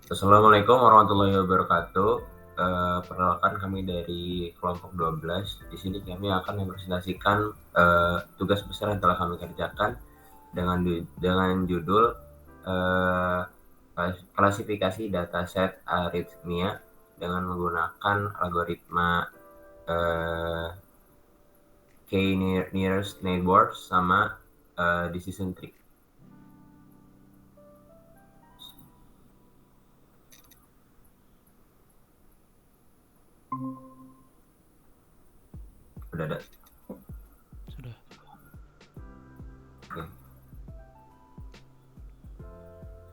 Assalamualaikum warahmatullahi wabarakatuh. Perkenalkan kami dari kelompok 12. Di sini kami akan mempresentasikan tugas besar yang telah kami kerjakan dengan judul eh, klasifikasi dataset aritmia dengan menggunakan algoritma eh, K-nearest neighbor sama decision tree. Udah ada. Sudah. Oke.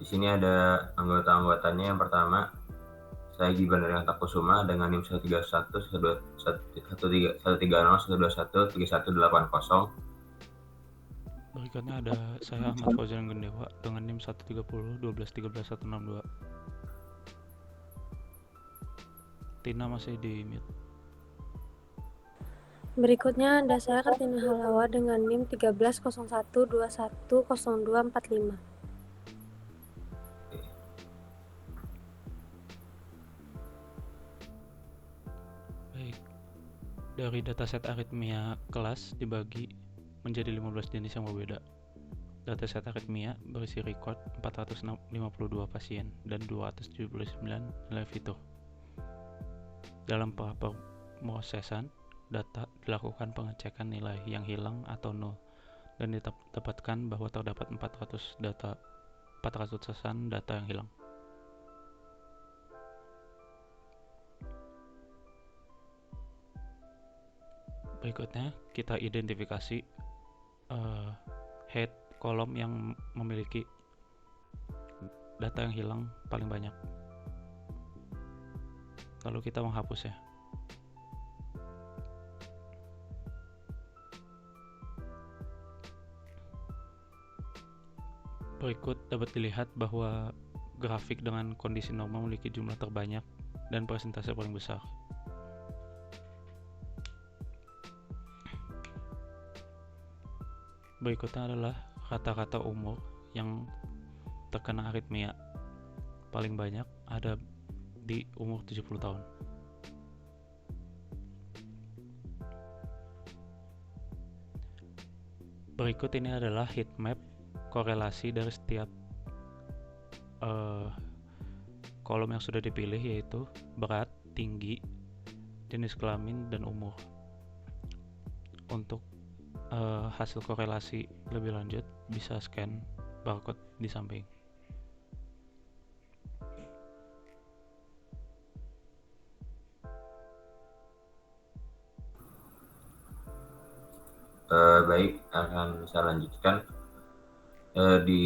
Di sini ada anggota-anggotanya. Yang pertama, saya Gibran dari Kusuma dengan NIM 131 130 Berikutnya ada saya Ahmad Fauzan Gendewa dengan NIM 130 12 13 162. Tina masih di mute. Berikutnya ada saya Kartina Halawa dengan NIM 1301210245. Baik. Dari dataset aritmia kelas dibagi menjadi 15 jenis yang berbeda. Dataset aritmia berisi record 452 pasien dan 279 nilai fitur. Dalam pemrosesan data dilakukan pengecekan nilai yang hilang atau nol dan didapatkan bahwa terdapat 400 sesan data yang hilang. Berikutnya kita identifikasi head kolom yang memiliki data yang hilang paling banyak. Lalu kita menghapus ya. Berikut dapat dilihat bahwa grafik dengan kondisi normal memiliki jumlah terbanyak dan persentase paling besar. Berikutnya adalah rata-rata umur yang terkena aritmia. Paling banyak ada di umur 70 tahun. Berikut ini adalah heat map korelasi dari setiap kolom yang sudah dipilih, yaitu berat, tinggi, jenis kelamin, dan umur. Untuk hasil korelasi lebih lanjut bisa scan barcode di samping. Baik, akan saya lanjutkan. Di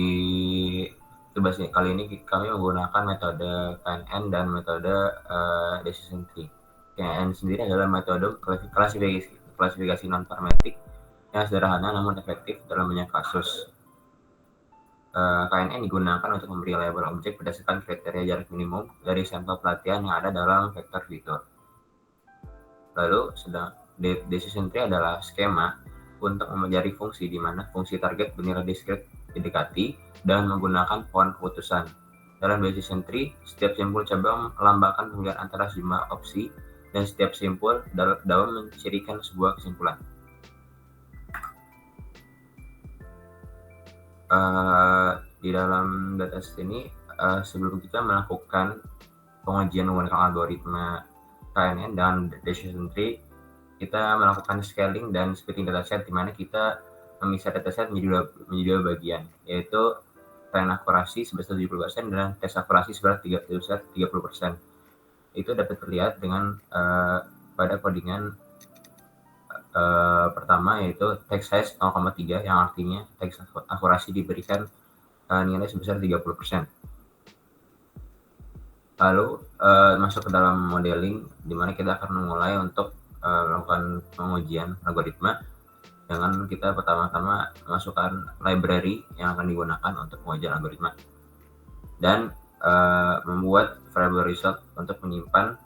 tugas kali ini kami menggunakan metode KNN dan metode decision tree. KNN sendiri adalah metode klasifikasi non-parametrik yang sederhana namun efektif dalam banyak kasus. KNN digunakan untuk memberi label objek berdasarkan kriteria jarak minimum dari sampel pelatihan yang ada dalam vektor fitur. Lalu, decision tree adalah skema untuk mempelajari fungsi di mana fungsi target bernilai diskret didekati dan menggunakan pohon keputusan. Dalam decision tree, setiap simpul cabang melambangkan pemilihan antara sejumlah opsi dan setiap simpul dapat mencirikan sebuah kesimpulan. Di dalam dataset ini, sebelum kita melakukan pengujian menggunakan algoritma KNN dan decision tree, kita melakukan scaling dan splitting dataset, di mana kita memisah dataset menjadi dua bagian, yaitu tren akurasi sebesar 70% dan tes akurasi sebesar 30%. Itu dapat terlihat dengan pada codingan pertama, yaitu text size 0,3, yang artinya teks akurasi diberikan nilai sebesar 30%. Lalu masuk ke dalam modeling, di mana kita akan memulai untuk melakukan pengujian algoritma dengan kita pertama-tama masukkan library yang akan digunakan untuk pengujian algoritma dan membuat variable result untuk menyimpan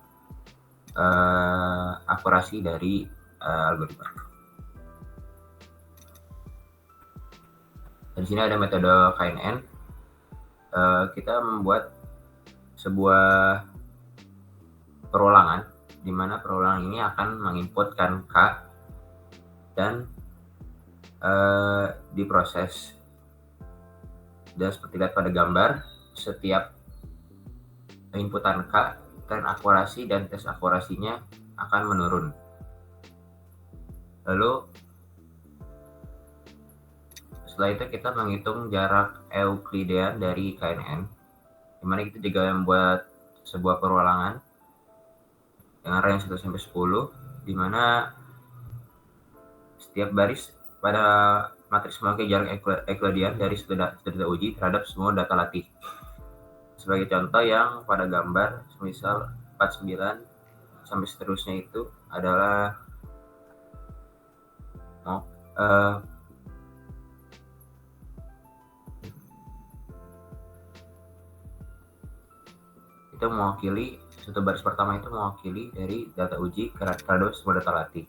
akurasi dari algoritma. Di sini ada metode KNN. Kita membuat sebuah perulangan, di mana perulangan ini akan menginputkan K dan diproses. Dan seperti lihat pada gambar, setiap inputan K, tren akurasi dan tes akurasinya akan menurun. Lalu setelah itu kita menghitung jarak Euklidean dari KNN, di mana kita juga membuat sebuah perulangan dengan range 1 sampai 10, di mana setiap baris pada matriks memakai jarak Euclidean dari data uji terhadap semua data latih. Sebagai contoh yang pada gambar, misal 49 sampai seterusnya itu adalah itu mewakili, satu baris pertama itu mewakili dari data uji terhadap semua data latih.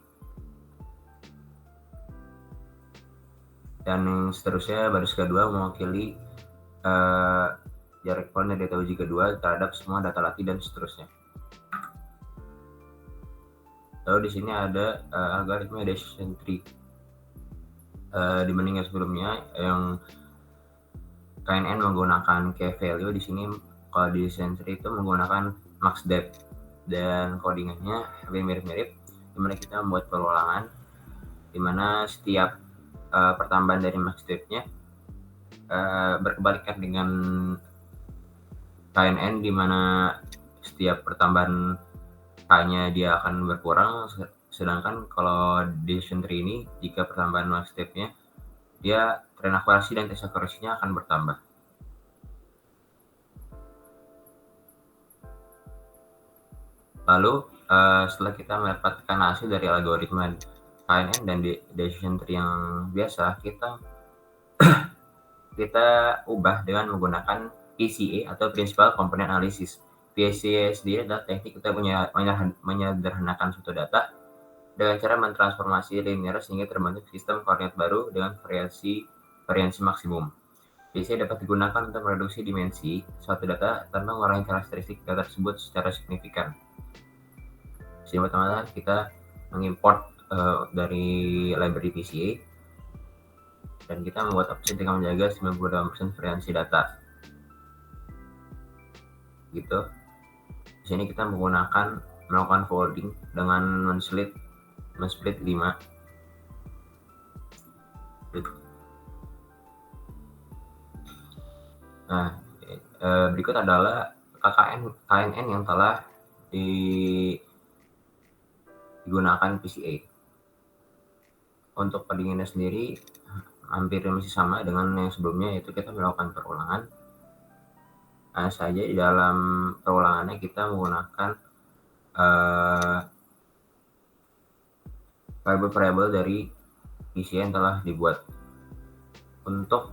Dan seterusnya baris kedua mewakili jarak poin dari data uji kedua terhadap semua data latih dan seterusnya. Lalu di sini ada algoritma decision tree. Dibanding yang sebelumnya yang KNN menggunakan key value, di sini kalau di decision tree itu menggunakan max depth, dan codingannya hampir mirip-mirip, dimana kita membuat perulangan dimana setiap pertambahan dari max depth-nya berkebalikan dengan KNN, dimana setiap pertambahan K-nya dia akan berkurang, sedangkan kalau decision tree ini jika pertambahan max depth-nya dia tren akurasi dan tes akurasinya akan bertambah. Lalu setelah kita mendapatkan hasil dari algoritma KNN dan decision tree yang biasa, kita ubah dengan menggunakan PCA atau Principal Component Analysis. PCA sendiri adalah teknik kita menyederhanakan suatu data dengan cara mentransformasi linear sehingga terbentuk sistem koordinat baru dengan variansi maksimum. PCA dapat digunakan untuk mereduksi dimensi suatu data tanpa mengurangi karakteristik data tersebut secara signifikan. Sehingga pertama kita mengimport dari library PCA, dan kita membuat offset dengan menjaga 98% variansi data. Gitu. Di sini kita melakukan folding dengan men-split 5. Nah, berikut adalah KNN yang telah digunakan PCA. Untuk codingannya sendiri hampir masih sama dengan yang sebelumnya, yaitu kita melakukan perulangan. Saja di dalam perulangannya kita menggunakan variable dari PCA yang telah dibuat. Untuk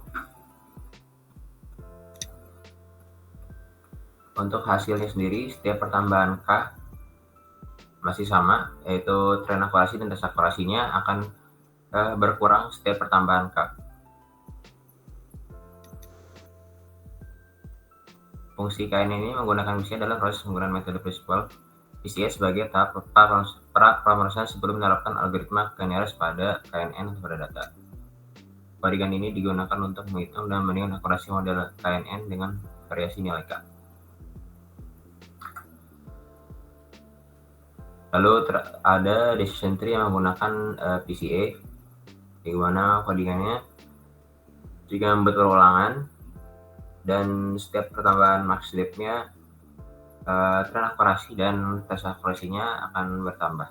hasilnya sendiri, setiap pertambahan K masih sama, yaitu tren akurasi dan tes akurasinya akan berkurang setiap pertambahan K. Fungsi KNN ini menggunakan PCA adalah proses menggunakan metode Principal PCA sebagai tahap pemrosesan sebelum menerapkan algoritma k-nearest pada KNN atau pada data. Codingan ini digunakan untuk menghitung dan membandingkan akurasi model KNN dengan variasi nilai K. Lalu ada decision tree yang menggunakan PCA, di mana codingannya jika membuat perulangan dan setiap pertambahan max depth-nya tren akurasi dan tes akurasinya akan bertambah.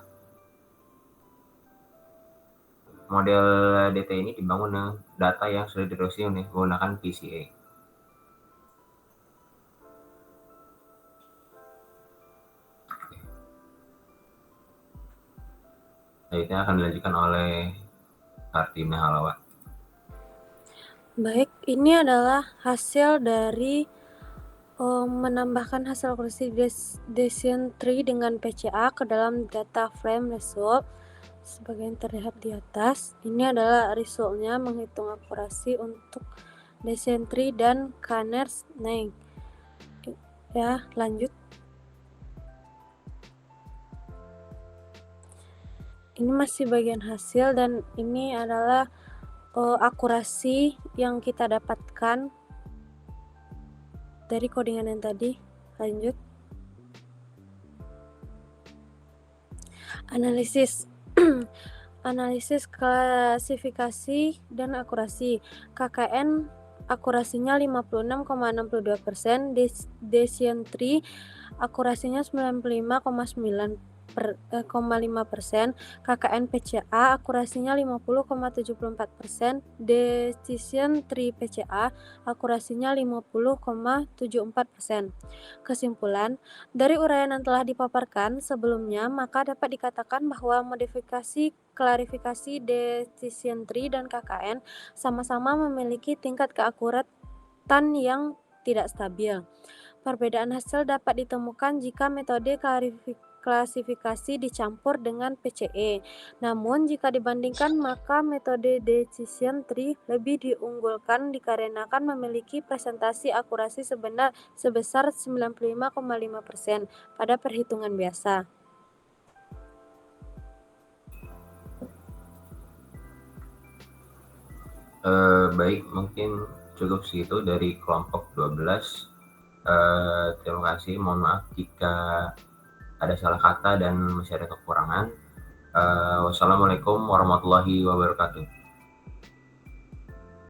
Model DT ini dibangun dengan data yang sudah direduksi menggunakan PCA. Selanjutnya akan dilanjutkan oleh Kartina Halawa. Baik, ini adalah hasil dari menambahkan hasil akurasi decision tree dengan PCA ke dalam data frame result sebagai yang terlihat di atas. Ini adalah resultnya menghitung akurasi untuk decision tree dan k-nearest name. Ya, lanjut. Ini masih bagian hasil dan ini adalah akurasi yang kita dapatkan dari codingan yang tadi. Lanjut. Analisis. Analisis klasifikasi dan akurasi. KKN akurasinya 56,62%, decision tree akurasinya 95,5%, KKN PCA akurasinya 50,74%, decision tree PCA akurasinya 50,74%. Kesimpulan, dari uraian yang telah dipaparkan sebelumnya, maka dapat dikatakan bahwa modifikasi klarifikasi decision tree dan KKN sama-sama memiliki tingkat keakuratan yang tidak stabil. Perbedaan hasil dapat ditemukan jika metode klasifikasi dicampur dengan PCE. Namun jika dibandingkan maka metode decision tree lebih diunggulkan dikarenakan memiliki presentasi akurasi sebesar 95,5% pada perhitungan biasa. Baik, mungkin cukup segitu dari kelompok 12. Terima kasih, mohon maaf jika ada salah kata dan masih ada kekurangan. Wassalamualaikum warahmatullahi wabarakatuh.